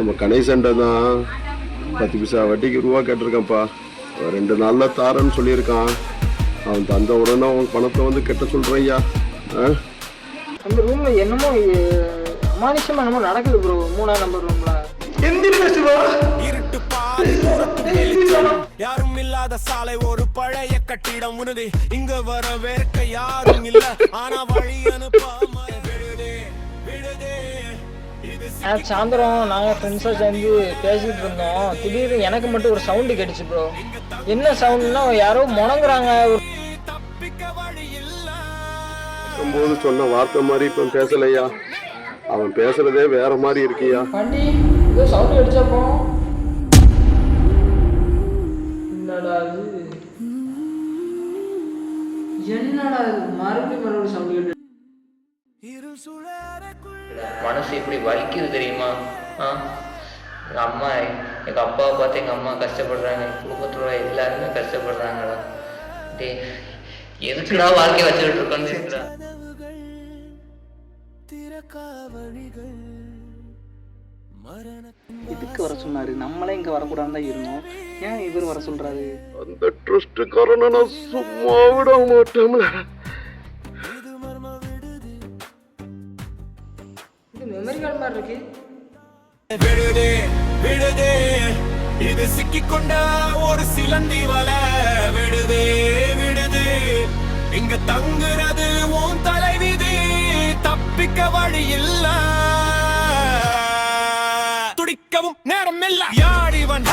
நம்ம கணேசன்ட தான் 10 பைசா வட்டிக்கு ரூபா கேட்டிருக்கான்ப்பா. 2 நாள்ல தாரன்னு சொல்லியிருக்கான். அவன் தந்த உடனே அவன் பணத்தை வந்து கெட்ட சொல்கிறேன் ஐயா. அந்த ரூம்ல என்னமோ அமானுஷமா என்னமோ நடக்குது ப்ரோ. 3ஆம் நம்பர் ரூம்ல யாரும் இல்லாத சாலை ஒரு பழைய கட்டிடம் உனது. இங்க வர வேர்க்க யாரும் இல்ல, ஆனா வழி அனுப்பாம விடுதே விடுதே. சாயந்தரம் நாங்கள் ஃப்ரெண்ட்ஸாக சேர்ந்து பேசிகிட்டு இருந்தோம். திடீர்னு எனக்கு மட்டும் ஒரு சவுண்டு கேட்டுச்சு ப்ரோ. என்ன சவுண்டுன்னா யாரோ முணங்குறாங்க. தப்பிக்க வழி இல்ல. போது சொன்ன வார்த்தை மாதிரி இப்போ பேசலையா. அவன் பேசுறதே வேற மாதிரி இருக்கியா. வண்டி ஏதோ சவுண்டு அடிச்சப்போ என்னடா இது மறுபடியும் சவுண்டு கேட்டு மனசு இப்படி வலிக்குது தெரியுமா? எங்கள் அம்மா எங்கள் அப்பாவை பார்த்து எங்கள் அம்மா கஷ்டப்படுறாங்க, குடும்பத்தோட எல்லாருமே கஷ்டப்படுறாங்கடா. டே எதுக்குடா வாழ்க்கை வச்சுக்கிட்டு இருக்கோன்னு இருக்குடா. இதுக்கு வர சொன்னாரு, நம்மளே இங்க வரக்கூடாது தான் இருந்தோம். ஏன் இவர் வர சொல்றாரு? அந்த ட்ரஸ்ட்காரனை நான் சும்மா விட மாட்டோம்ல. இது மெமரி கார்டு மாதிரி இருக்கு. விடுதே விடுதே, இது சிக்கிக்கொண்ட ஒரு சிலந்தி வலை. விடுதே விடுதே, இங்க தங்குறது உன் தலைவிதி. தப்பிக்க வழி இல்ல, துடிக்கவும் நேரம் இல்ல. யாடிவன்